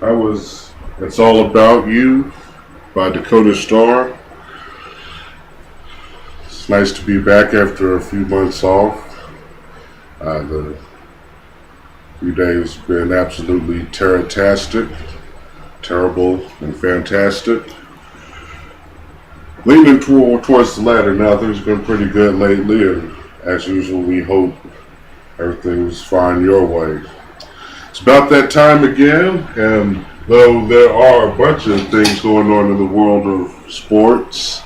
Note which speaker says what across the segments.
Speaker 1: That was It's All About You by Dakota Starr. It's nice to be back after a few months off. The few days have been absolutely terrible and fantastic. Leaning towards the latter now. Things have been pretty good lately, and as usual, we hope everything's fine your way. It's about that time again, and though there are a bunch of things going on in the world of sports,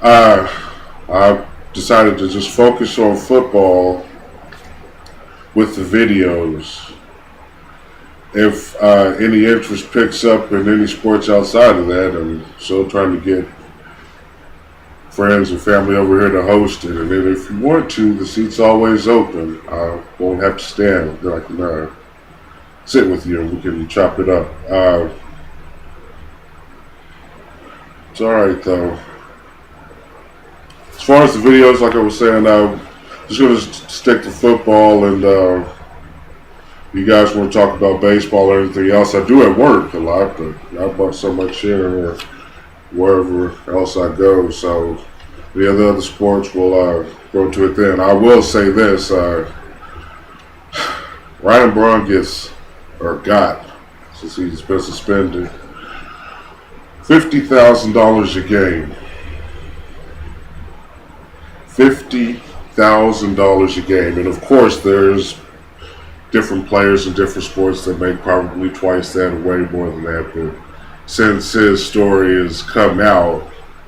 Speaker 1: I decided to just focus on football with the videos. If any interest picks up in any sports outside of that, I'm still trying to get friends and family over here to host it. And then if you want to, the seat's always open. I won't have to stand. I can sit with you and we can chop it up. It's alright though. As far as the videos, like I was saying, I'm just going to stick to football, and you guys want to talk about baseball or anything else. I do at work a lot, but I bought so much here or wherever else I go. So the other sports will go to it then. I will say this, Ryan Braun got, since he's been suspended, $50,000 a game. $50,000 a game. And of course, there's different players in different sports that make probably twice that or way more than that. But since his story has come out,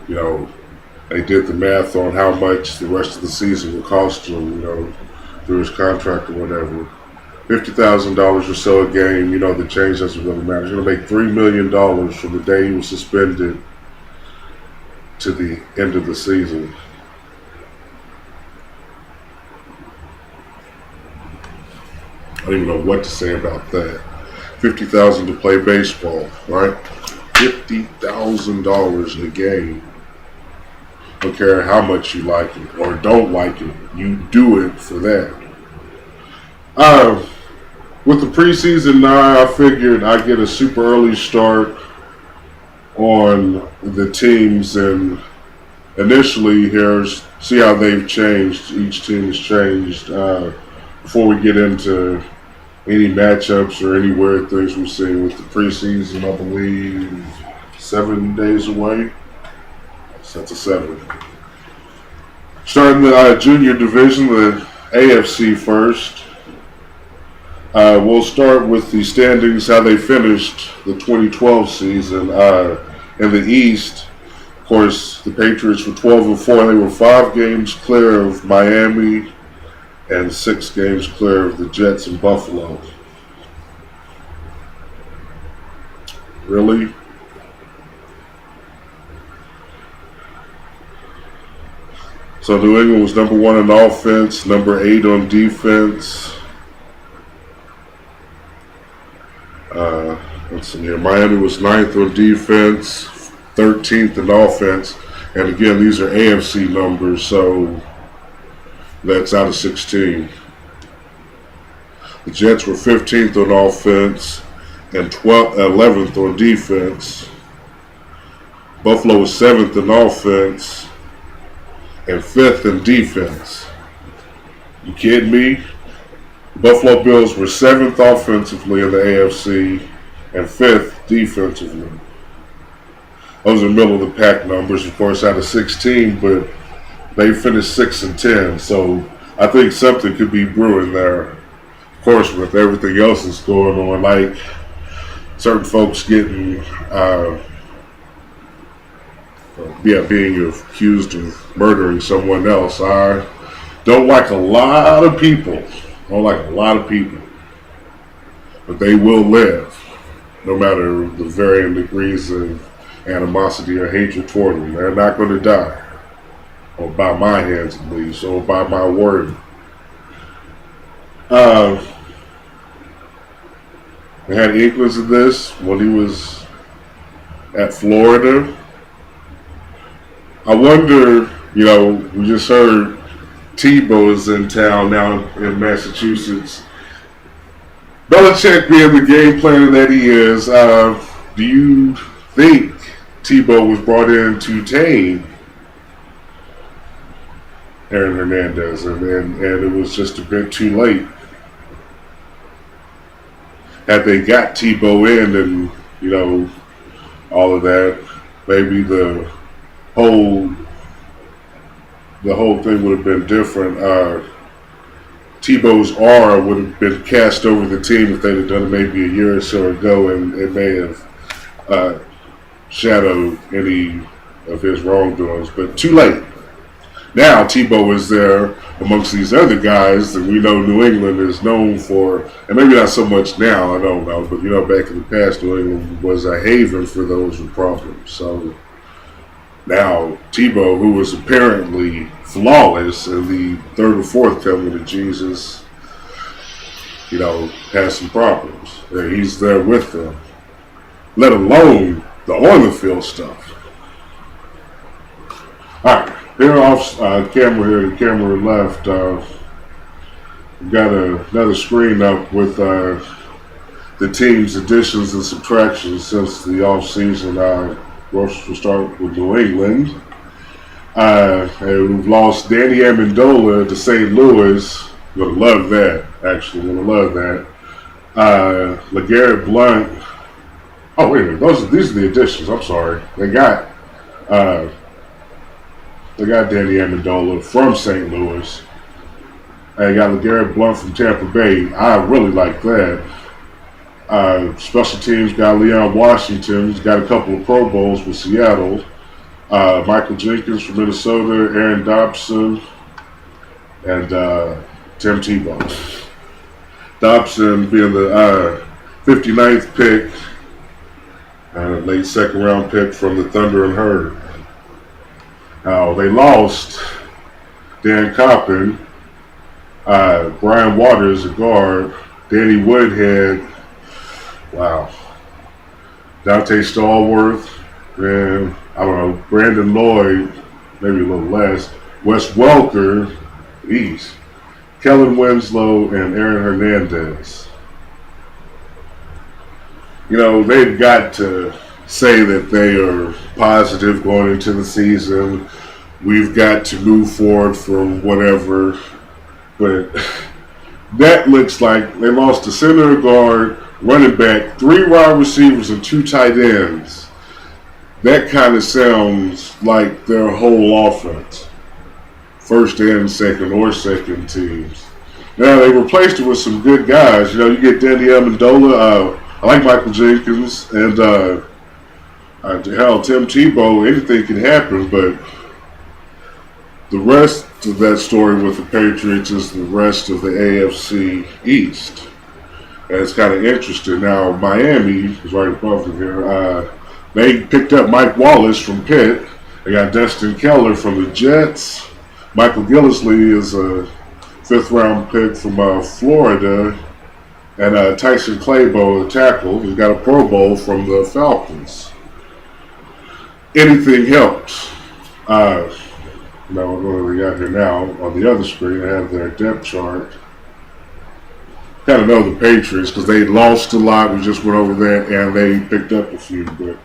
Speaker 1: they did the math on how much the rest of the season will cost him, through his contract or whatever. $50,000 or so a game, the change doesn't really matter. He's going to make $3 million from the day he was suspended to the end of the season. I don't even know what to say about that. $50,000 to play baseball, right? $50,000 a game. Don't care how much you like it or don't like it. You do it for that. With the preseason now, I figured I'd get a super early start on the teams, and initially see how they've changed. Each team has changed before we get into any matchups or any weird things we've seen with the preseason. I believe 7 days away. So that's a 7. Starting the junior division, the AFC first. We'll start with the standings, how they finished the 2012 season. In the East, of course, the Patriots were 12-4. They were 5 games clear of Miami and 6 games clear of the Jets and Buffalo. Really? So New England was number 1 in offense, number 8 on defense. Let's see here. Miami was 9th on defense, 13th in offense. And again, these are AFC numbers, so that's out of 16. The Jets were 15th on offense and 11th on defense. Buffalo was 7th in offense and 5th in defense. You kidding me? The Buffalo Bills were 7th offensively in the AFC and 5th defensively. Those are middle of the pack numbers, of course, out of 16, but they finished 6-10. So I think something could be brewing there. Of course, with everything else that's going on, like certain folks getting, being accused of murdering someone else. I don't like a lot of people. But they will live, no matter the varying degrees of animosity or hatred toward them. They're not going to die. Or by my hands at least, or by my word. I had inklings of this when he was at Florida. I wonder, we just heard Tebow is in town now in Massachusetts. Belichick being the game planner that he is, do you think Tebow was brought in to tame Aaron Hernandez, and it was just a bit too late? Had they got Tebow in and, all of that, maybe the whole thing would have been different. Tebow's aura would have been cast over the team if they'd have done it maybe a year or so ago, and it may have shadowed any of his wrongdoings. But too late. Now Tebow is there amongst these other guys that we know New England is known for, and maybe not so much now, I don't know, but back in the past, New England was a haven for those with problems. So now Tebow, who was apparently flawless in the third or fourth coming of Jesus, has some problems. He's there with them, let alone the on the field stuff. All right. Here off camera here, the camera left, we've got another screen up with the team's additions and subtractions since the offseason. We'll start with New England. And we've lost Danny Amendola to St. Louis. You're going to love that, actually. You're going to love that. LeGarrette Blount. Oh, wait a minute. These are the additions. I'm sorry. They got Danny Amendola from St. Louis. They got LeGarrette Blount from Tampa Bay. I really like that. Special teams got Leon Washington. He's got a couple of Pro Bowls with Seattle. Michael Jenkins from Minnesota. Aaron Dobson. And Tim Tebow. Dobson being the 59th pick. Late second round pick from the Thunder and Herd. Now, they lost Dan Coppin, Brian Waters, a guard, Danny Woodhead, Dante Stallworth, and Brandon Lloyd, maybe a little less, Wes Welker, Kellen Winslow, and Aaron Hernandez. They've got to say that they are positive going into the season. We've got to move forward from whatever. But that looks like they lost a center, guard, running back, 3 wide receivers, and 2 tight ends. That kind of sounds like their whole offense. First and second teams. Now, they replaced it with some good guys. You get Danny Amendola. I like Michael Jenkins. And Tim Tebow, anything can happen, but the rest of that story with the Patriots is the rest of the AFC East. And it's kind of interesting. Now, Miami is right above them here. They picked up Mike Wallace from Pitt. They got Destin Keller from the Jets. Michael Gillisley is a 5th-round pick from Florida. And Tyson Clabo, the tackle, he's got a Pro Bowl from the Falcons. Anything helps. What do we got here now? On the other screen, I have their depth chart. Kind of know the Patriots because they lost a lot. We just went over that, and they picked up a few. But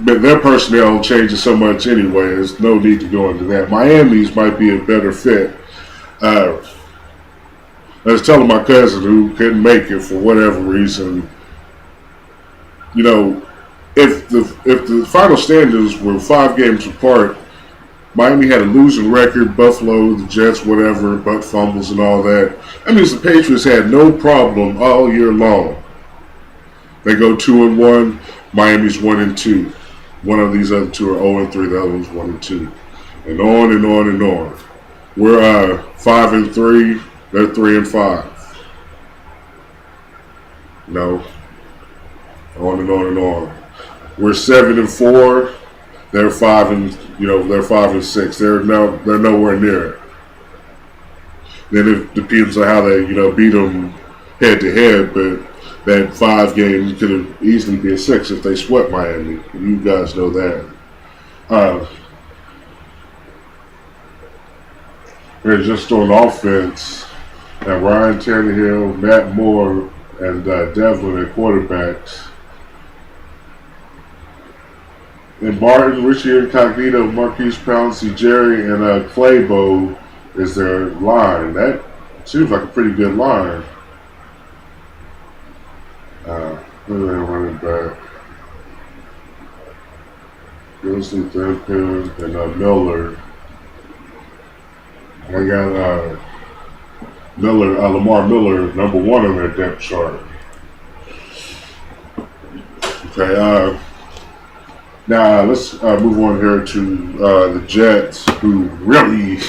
Speaker 1: their personnel changes so much anyway. There's no need to go into that. Miami's might be a better fit. I was telling my cousin who couldn't make it for whatever reason. If the final standings were 5 games apart, Miami had a losing record, Buffalo, the Jets, whatever, butt fumbles and all that. That means the Patriots had no problem all year long. They go 2-1, Miami's 1-2. One of these other two are 0-3, the other one's 1-2. And on and on and on. We're 5-3, they're 3-5. On and on and on. We're 7-4. They're 5-6. They're nowhere near it. Then it depends on how they beat them head to head. But that 5 game could have easily been 6 if they swept Miami. You guys know that. Just on offense, And Ryan Tannehill, Matt Moore, and Devlin at quarterbacks. And Martin, Richie Incognito, Marquise Pouncey, Jerry, and Claybo is their line. That seems like a pretty good line. Who are they running back? Gilson, Thurpin, and Miller. I got Lamar Miller, number 1 on their depth chart. Okay, now let's move on here to the Jets, who really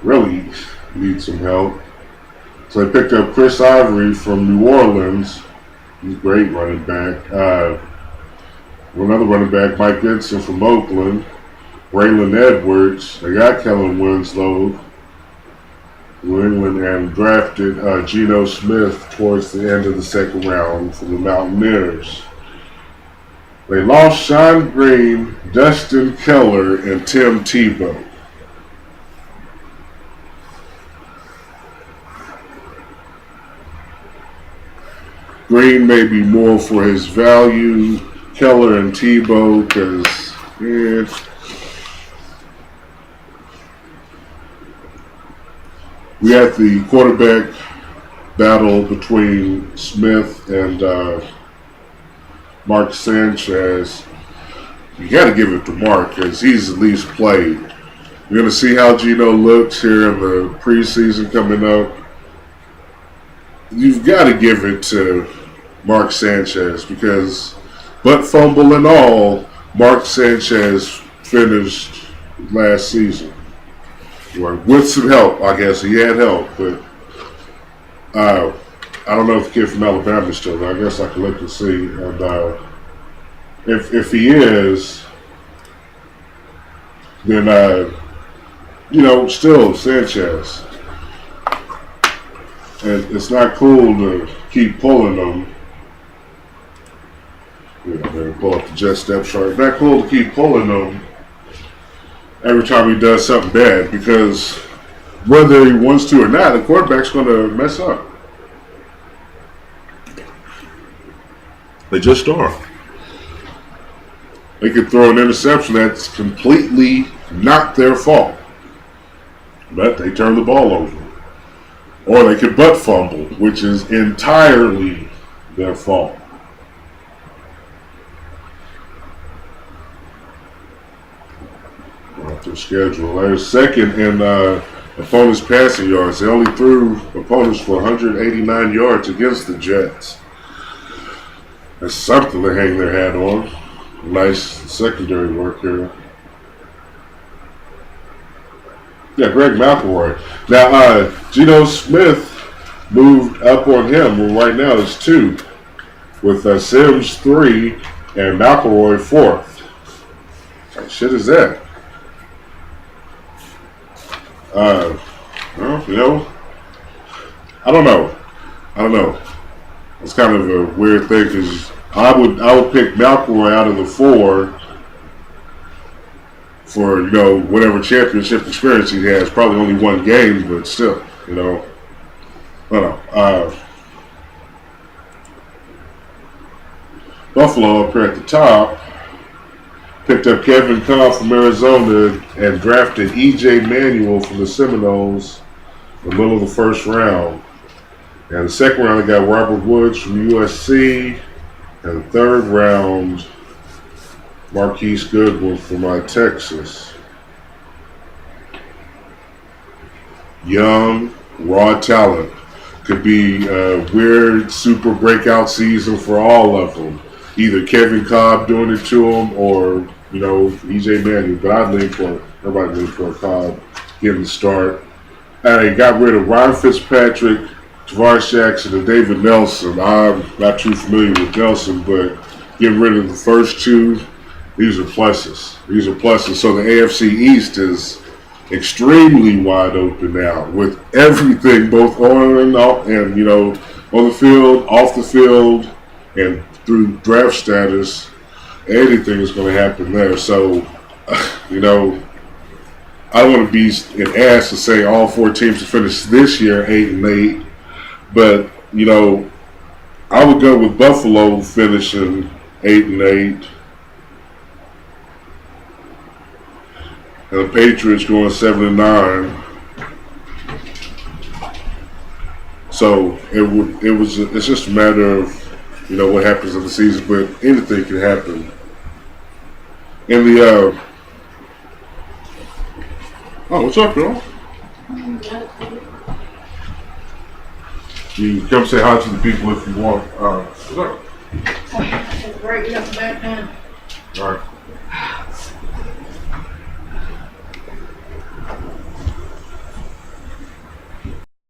Speaker 1: need some help. So they picked up Chris Ivory from New Orleans. He's a great running back. Another running back, Mike Benson from Oakland. Braylon Edwards. They got Kellen Winslow, New England, and drafted Geno Smith towards the end of the second round for the Mountaineers. They lost Sean Green, Dustin Keller, and Tim Tebow. Green may be more for his value. Keller and Tebow, because we had the quarterback battle between Smith and Mark Sanchez. You got to give it to Mark because he's at least played. You're going to see how Geno looks here in the preseason coming up. You've got to give it to Mark Sanchez because, but fumble and all, Mark Sanchez finished last season. With some help, I guess. He had help, but I don't know if the kid from Alabama is still there. I guess I can look and see. And if he is, then, still Sanchez. And it's not cool to keep pulling them. Pull up the jet step chart. It's not cool to keep pulling them every time he does something bad because whether he wants to or not, the quarterback's going to mess up. They just are. They could throw an interception that's completely not their fault, but they turn the ball over. Or they could butt fumble, which is entirely their fault. Off their schedule. They're second in opponents' passing yards. They only threw opponents for 189 yards against the Jets. That's something to hang their hat on. Nice secondary work here. Yeah, Greg McElroy. Now, Geno Smith moved up on him. Well, right now it's 2, with Sims 3 and McElroy 4th. What shit is that? I don't know. It's kind of a weird thing because I would pick McElroy out of the 4 for whatever championship experience he has. Probably only 1 game, but still, I don't know. Buffalo up here at the top picked up Kevin Cobb from Arizona and drafted E.J. Manuel from the Seminoles in the middle of the first round. And the second round, they got Robert Woods from USC. And the third round, Marquise Goodwin from Texas. Young, raw talent. Could be a weird super breakout season for all of them. Either Kevin Cobb doing it to him or, E.J. Manuel. But everybody leaned for Cobb getting the start. And they got rid of Ryan Fitzpatrick, Tavares Jackson, and David Nelson. I'm not too familiar with Nelson, but getting rid of the first 2, these are pluses. So the AFC East is extremely wide open now with everything both on and off, and on the field, off the field, and through draft status. Anything is going to happen there. So, I don't want to be an ass to say all 4 teams to finish this year 8-8, but you know, I would go with Buffalo finishing 8-8, and the Patriots going 7-9. So it's just a matter of, you know, what happens in the season, but anything can happen. In the what's up, girl? You can come say hi to the people if you want. What's up?
Speaker 2: Great, you got the back man.
Speaker 1: All right.